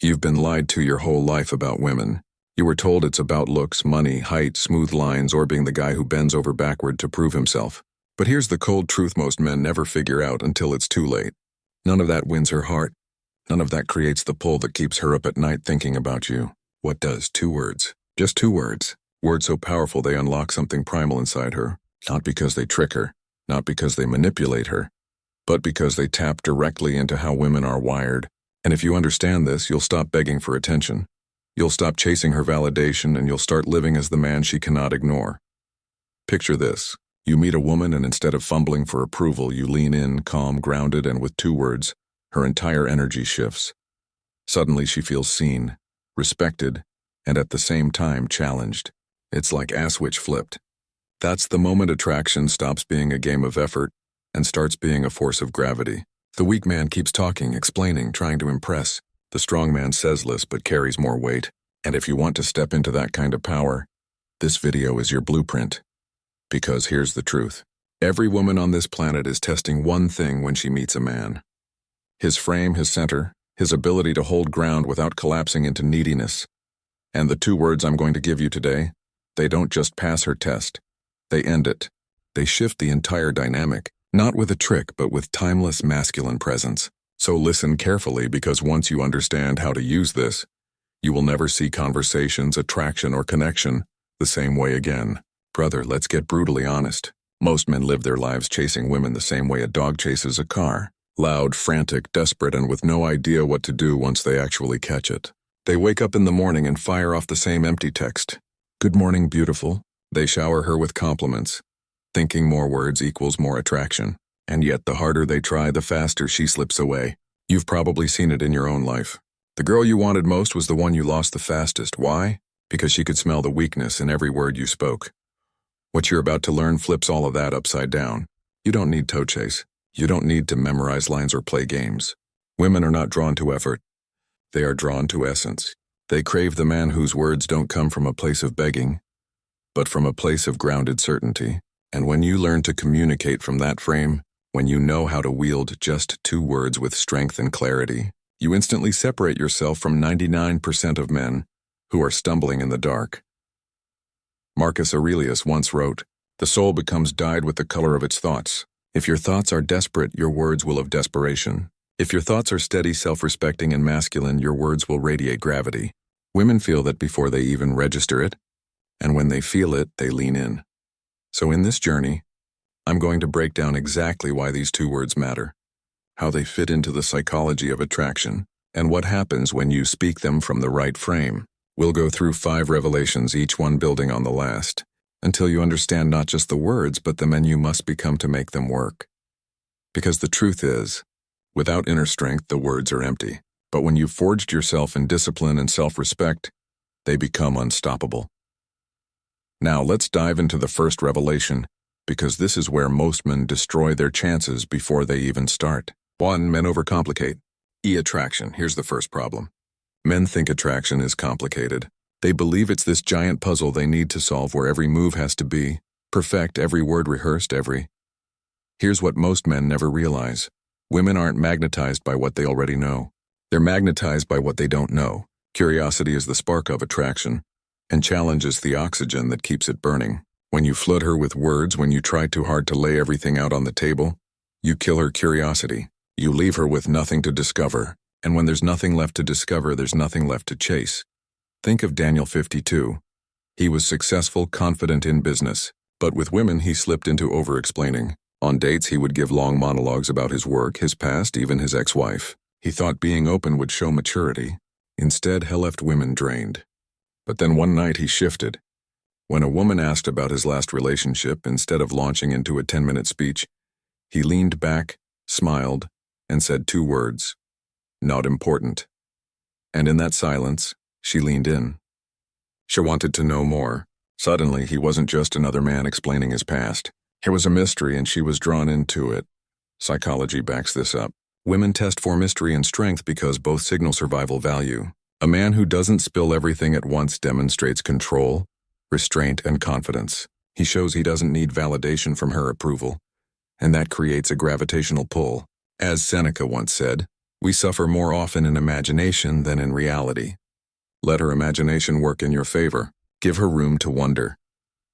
You've been lied to your whole life about women. You were told it's about looks, money, height, smooth lines, or being the guy who bends over backward to prove himself. But here's the cold truth most men never figure out until it's too late. None of that wins her heart. None of that creates the pull that keeps her up at night thinking about you. What does? 2 words. Just 2 words. Words so powerful they unlock something primal inside her. Not because they trick her, not because they manipulate her, but because they tap directly into how women are wired. And if you understand this, you'll stop begging for attention. You'll stop chasing her validation, and you'll start living as the man she cannot ignore. Picture this. You meet a woman, and instead of fumbling for approval, you lean in, calm, grounded, and with 2 words, her entire energy shifts. Suddenly she feels seen, respected, and at the same time challenged. It's like a switch flipped. That's the moment attraction stops being a game of effort and starts being a force of gravity. The weak man keeps talking, explaining, trying to impress. The strong man says less but carries more weight. And if you want to step into that kind of power, this video is your blueprint. Because here's the truth. Every woman on this planet is testing one thing when she meets a man. His frame, his center, his ability to hold ground without collapsing into neediness. And the 2 words I'm going to give you today, they don't just pass her test. They end it. They shift the entire dynamic. Not with a trick, but with timeless masculine presence. So listen carefully, because once you understand how to use this, you will never see conversations, attraction, or connection the same way again. Brother, let's get brutally honest. Most men live their lives chasing women the same way a dog chases a car. Loud, frantic, desperate, and with no idea what to do once they actually catch it. They wake up in the morning and fire off the same empty text. Good morning, beautiful. They shower her with compliments, thinking more words equals more attraction. And yet the harder they try, the faster she slips away. You've probably seen it in your own life. The girl you wanted most was the one you lost the fastest. Why? Because she could smell the weakness in every word you spoke. What you're about to learn flips all of that upside down. You don't need toe chase. You don't need to memorize lines or play games. Women are not drawn to effort. They are drawn to essence. They crave the man whose words don't come from a place of begging, but from a place of grounded certainty. And when you learn to communicate from that frame, when you know how to wield just 2 words with strength and clarity, you instantly separate yourself from 99% of men who are stumbling in the dark. Marcus Aurelius once wrote, "The soul becomes dyed with the color of its thoughts. If your thoughts are desperate, your words will have desperation. If your thoughts are steady, self-respecting, and masculine, your words will radiate gravity." Women feel that before they even register it, and when they feel it, they lean in. So in this journey, I'm going to break down exactly why these 2 words matter, how they fit into the psychology of attraction, and what happens when you speak them from the right frame. We'll go through 5 revelations, each one building on the last, until you understand not just the words, but the men you must become to make them work. Because the truth is, without inner strength, the words are empty. But when you've forged yourself in discipline and self-respect, they become unstoppable. Now let's dive into the first revelation, because this is where most men destroy their chances before they even start. 1. Men overcomplicate. Attraction. Here's the first problem. Men think attraction is complicated. They believe it's this giant puzzle they need to solve where every move has to be perfect, every word rehearsed, Here's what most men never realize. Women aren't magnetized by what they already know. They're magnetized by what they don't know. Curiosity is the spark of attraction, and challenge is the oxygen that keeps it burning. When you flood her with words, when you try too hard to lay everything out on the table, you kill her curiosity. You leave her with nothing to discover, and when there's nothing left to discover, there's nothing left to chase. Think of Daniel 52. He was successful, confident in business, but with women he slipped into over-explaining. On dates he would give long monologues about his work, his past, even his ex-wife. He thought being open would show maturity. Instead, he left women drained. But then one night he shifted. When a woman asked about his last relationship, instead of launching into a 10-minute speech, he leaned back, smiled, and said 2 words, "Not important." And in that silence, she leaned in. She wanted to know more. Suddenly, he wasn't just another man explaining his past. Here was a mystery, and she was drawn into it. Psychology backs this up. Women test for mystery and strength because both signal survival value. A man who doesn't spill everything at once demonstrates control, restraint, and confidence. He shows he doesn't need validation from her approval, and that creates a gravitational pull. As Seneca once said, We suffer more often in imagination than in reality. Let her imagination work in your favor. Give her room to wonder.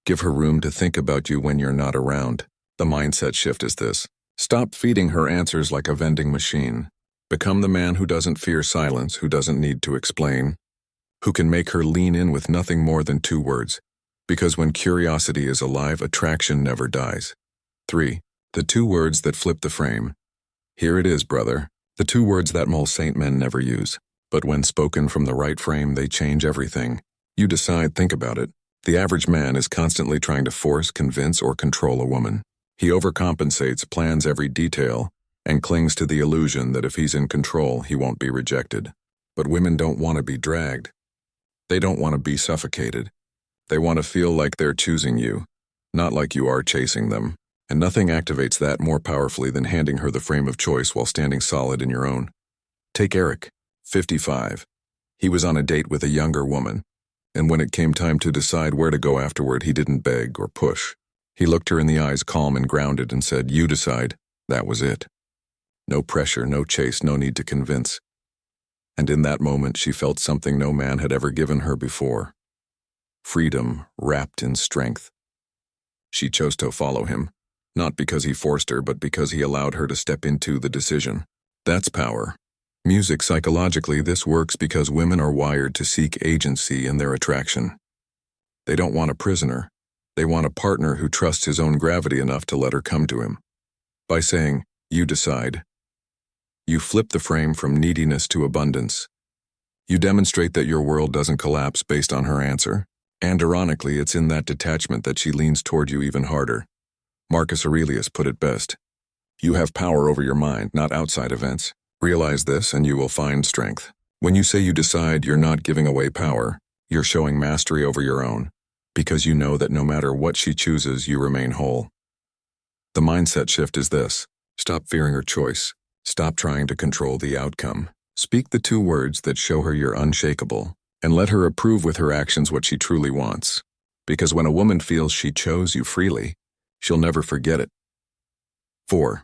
Give her room to think about you when you're not around. The mindset shift is this. Stop feeding her answers like a vending machine. Become the man who doesn't fear silence, who doesn't need to explain, who can make her lean in with nothing more than 2 words. Because when curiosity is alive, attraction never dies. 3. The 2 words that flip the frame. Here it is, brother. The 2 words that most saint men never use. But when spoken from the right frame, they change everything. You decide, think about it. The average man is constantly trying to force, convince, or control a woman. He overcompensates, plans every detail, and clings to the illusion that if he's in control, he won't be rejected. But women don't want to be dragged. They don't want to be suffocated. They want to feel like they're choosing you, not like you are chasing them. And nothing activates that more powerfully than handing her the frame of choice while standing solid in your own. Take Eric, 55. He was on a date with a younger woman, and when it came time to decide where to go afterward, he didn't beg or push. He looked her in the eyes, calm and grounded, and said, "You decide." That was it. No pressure, no chase, no need to convince. And in that moment, she felt something no man had ever given her before. Freedom wrapped in strength. She chose to follow him, not because he forced her, but because he allowed her to step into the decision. That's power. Music, psychologically, this works because women are wired to seek agency in their attraction. They don't want a prisoner. They want a partner who trusts his own gravity enough to let her come to him. By saying, "You decide," you flip the frame from neediness to abundance. You demonstrate that your world doesn't collapse based on her answer. And ironically, it's in that detachment that she leans toward you even harder. Marcus Aurelius put it best. You have power over your mind, not outside events. Realize this and you will find strength. When you say you decide, you're not giving away power. You're showing mastery over your own, because you know that no matter what she chooses, you remain whole. The mindset shift is this. Stop fearing her choice. Stop trying to control the outcome. Speak the 2 words that show her you're unshakable, and let her approve with her actions what she truly wants. Because when a woman feels she chose you freely, she'll never forget it. 4.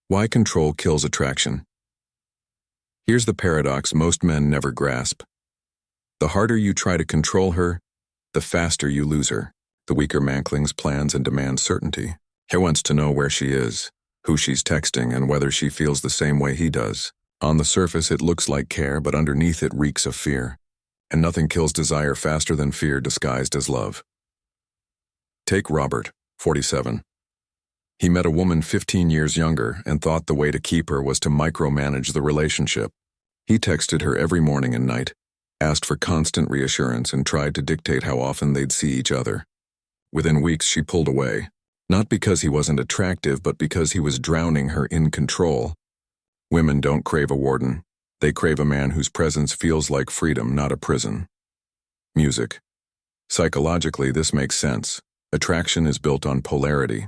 Why control kills attraction. Here's the paradox most men never grasp. The harder you try to control her, the faster you lose her. The weaker man clings, plans, and demands certainty. He wants to know where she is, who she's texting, and whether she feels the same way he does. On the surface, it looks like care, but underneath it reeks of fear. And nothing kills desire faster than fear disguised as love. Take Robert, 47. He met a woman 15 years younger and thought the way to keep her was to micromanage the relationship. He texted her every morning and night, asked for constant reassurance, and tried to dictate how often they'd see each other. Within weeks, she pulled away, not because he wasn't attractive, but because he was drowning her in control. Women don't crave a warden. They crave a man whose presence feels like freedom, not a prison. Music. Psychologically, this makes sense. Attraction is built on polarity.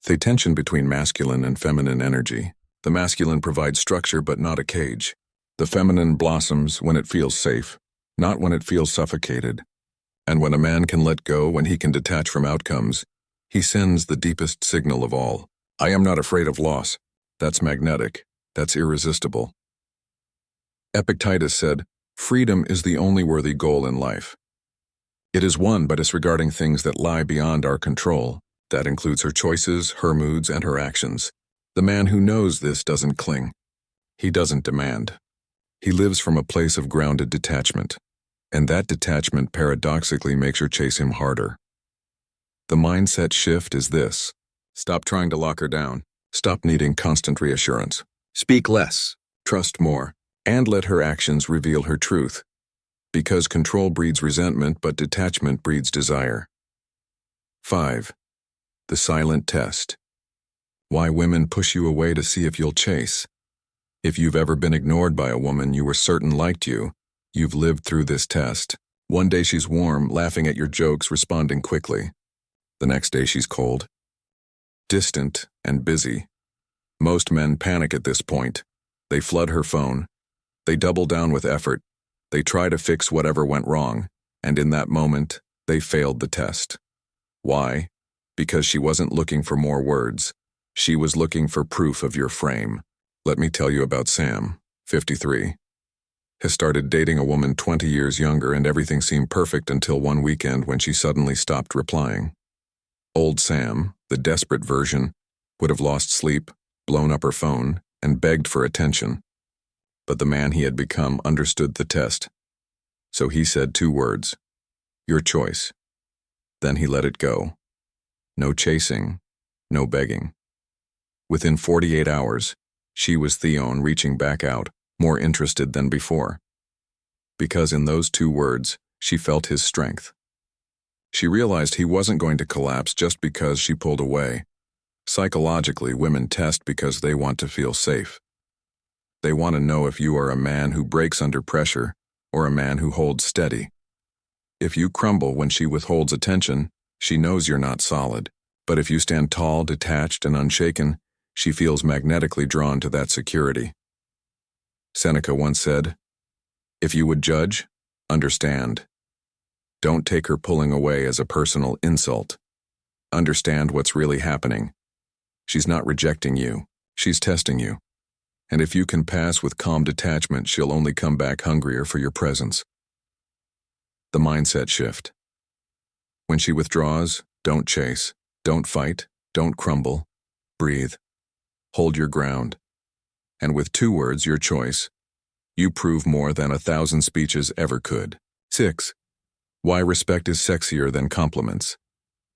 The tension between masculine and feminine energy. The masculine provides structure but not a cage. The feminine blossoms when it feels safe, not when it feels suffocated. And when a man can let go, when he can detach from outcomes, he sends the deepest signal of all. I am not afraid of loss. That's magnetic. That's irresistible. Epictetus said, "Freedom is the only worthy goal in life." It is won by disregarding things that lie beyond our control. That includes her choices, her moods, and her actions. The man who knows this doesn't cling. He doesn't demand. He lives from a place of grounded detachment. And that detachment paradoxically makes her chase him harder. The mindset shift is this. Stop trying to lock her down. Stop needing constant reassurance. Speak less, trust more, and let her actions reveal her truth. Because control breeds resentment, but detachment breeds desire. 5. The silent test. Why women push you away to see if you'll chase. If you've ever been ignored by a woman you were certain liked you, you've lived through this test. One day she's warm, laughing at your jokes, responding quickly. The next day she's cold, distant, and busy. Most men panic at this point. They flood her phone. They double down with effort. They try to fix whatever went wrong, and in that moment, they failed the test. Why? Because she wasn't looking for more words. She was looking for proof of your frame. Let me tell you about Sam, 53. Has started dating a woman 20 years younger and everything seemed perfect until one weekend when she suddenly stopped replying. Old Sam, the desperate version, would have lost sleep, blown up her phone, and begged for attention. But the man he had become understood the test. So he said 2 words, "Your choice." Then he let it go. No chasing, no begging. Within 48 hours, she was Theon reaching back out, more interested than before. Because in those 2 words, she felt his strength. She realized he wasn't going to collapse just because she pulled away. Psychologically, women test because they want to feel safe. They want to know if you are a man who breaks under pressure or a man who holds steady. If you crumble when she withholds attention, she knows you're not solid. But if you stand tall, detached, and unshaken, she feels magnetically drawn to that security. Seneca once said, "If you would judge, understand. Don't take her pulling away as a personal insult. Understand what's really happening. She's not rejecting you, she's testing you. And if you can pass with calm detachment, she'll only come back hungrier for your presence." The mindset shift. When she withdraws, don't chase, don't fight, don't crumble, breathe. Hold your ground. And with 2 words, your choice, you prove more than 1,000 speeches ever could. 6. Why respect is sexier than compliments.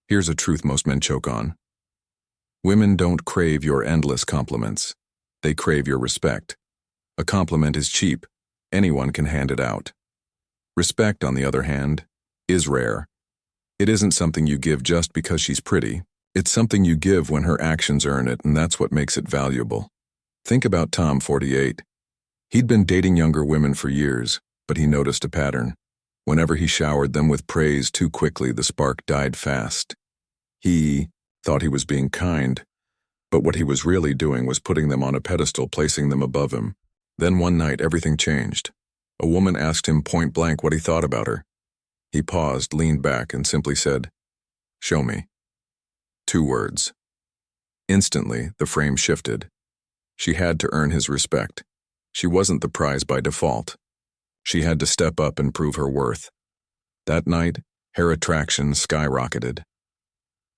Here's a truth most men choke on. Women don't crave your endless compliments. They crave your respect. A compliment is cheap. Anyone can hand it out. Respect, on the other hand, is rare. It isn't something you give just because she's pretty. It's something you give when her actions earn it, and that's what makes it valuable. Think about Tom, 48. He'd been dating younger women for years, but he noticed a pattern. Whenever he showered them with praise too quickly, the spark died fast. He thought he was being kind, but what he was really doing was putting them on a pedestal, placing them above him. Then one night, everything changed. A woman asked him point blank what he thought about her. He paused, leaned back, and simply said, "Show me." 2 words. Instantly, the frame shifted. She had to earn his respect. She wasn't the prize by default. She had to step up and prove her worth. That night, her attraction skyrocketed.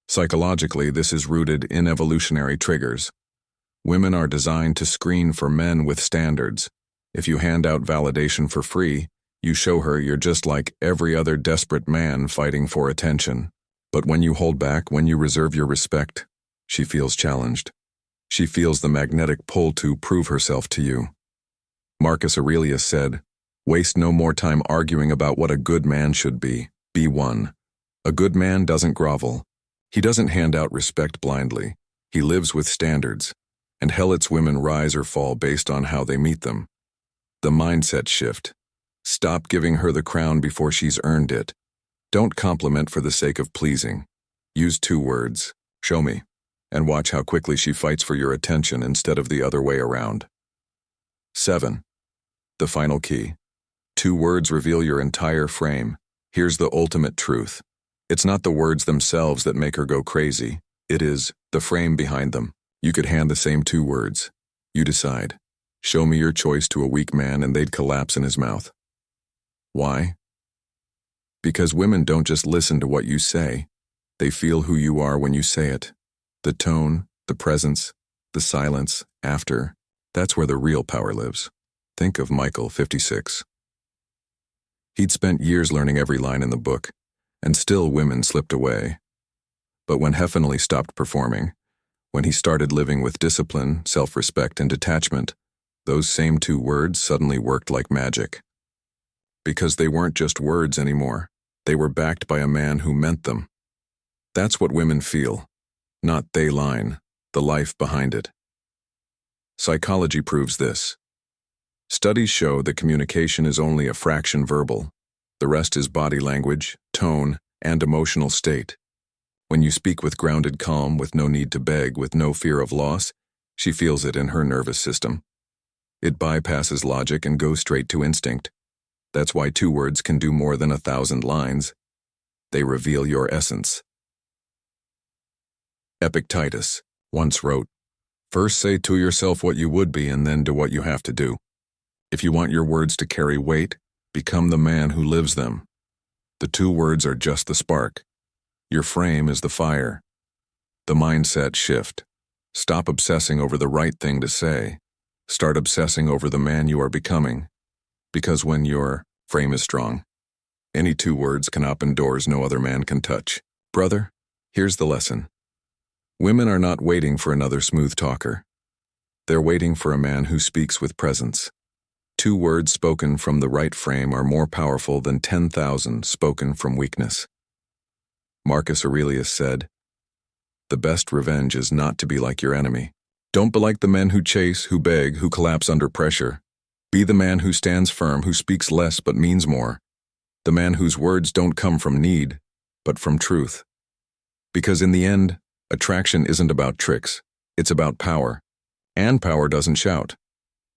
Psychologically, this is rooted in evolutionary triggers. Women are designed to screen for men with standards. If you hand out validation for free, you show her you're just like every other desperate man fighting for attention. But when you hold back, when you reserve your respect, she feels challenged. She feels the magnetic pull to prove herself to you. Marcus Aurelius said, "Waste no more time arguing about what a good man should be. Be one." A good man doesn't grovel. He doesn't hand out respect blindly. He lives with standards, and hell lets women rise or fall based on how they meet them. The mindset shift. Stop giving her the crown before she's earned it. Don't compliment for the sake of pleasing. Use 2 words, "Show me," and watch how quickly she fights for your attention instead of the other way around. 7. The final key. 2 words reveal your entire frame. Here's the ultimate truth. It's not the words themselves that make her go crazy. It is the frame behind them. You could hand the same 2 words. You decide. Show me your choice to a weak man and they'd collapse in his mouth. Why? Because women don't just listen to what you say. They feel who you are when you say it. The tone, the presence, the silence, after. That's where the real power lives. Think of Michael, 56. He'd spent years learning every line in the book, and still women slipped away. But when he finally stopped performing, when he started living with discipline, self-respect, and detachment, those same 2 words suddenly worked like magic. Because they weren't just words anymore. They were backed by a man who meant them. That's what women feel. Not they line, the life behind it. Psychology proves this. Studies show that communication is only a fraction verbal. The rest is body language, tone, and emotional state. When you speak with grounded calm, with no need to beg, with no fear of loss, she feels it in her nervous system. It bypasses logic and goes straight to instinct. That's why 2 words can do more than 1,000 lines. They reveal your essence. Epictetus once wrote, First say to yourself what you would be and then do what you have to do. If you want your words to carry weight, become the man who lives them. The two words are just the spark. Your frame is the fire. The mindset shift. Stop obsessing over the right thing to say. Start obsessing over the man you are becoming. Because when your frame is strong, any two words can open doors no other man can touch. Brother, here's the lesson. Women are not waiting for another smooth talker. They're waiting for a man who speaks with presence. Two words spoken from the right frame are more powerful than 10,000 spoken from weakness. Marcus Aurelius said, "The best revenge is not to be like your enemy." Don't be like the men who chase, who beg, who collapse under pressure. Be the man who stands firm, who speaks less but means more. The man whose words don't come from need, but from truth. Because in the end, attraction isn't about tricks, it's about power. And power doesn't shout.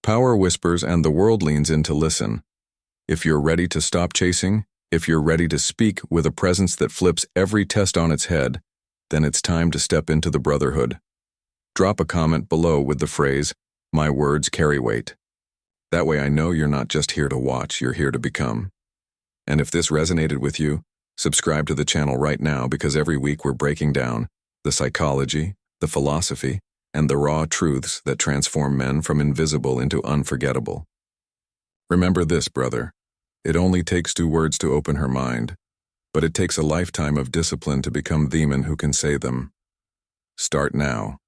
Power whispers and the world leans in to listen. If you're ready to stop chasing, if you're ready to speak with a presence that flips every test on its head, then it's time to step into the brotherhood. Drop a comment below with the phrase, "My words carry weight." That way I know you're not just here to watch, you're here to become. And if this resonated with you, subscribe to the channel right now because every week we're breaking down the psychology, the philosophy, and the raw truths that transform men from invisible into unforgettable. Remember this, brother. It only takes two words to open her mind, but it takes a lifetime of discipline to become the man who can say them. Start now.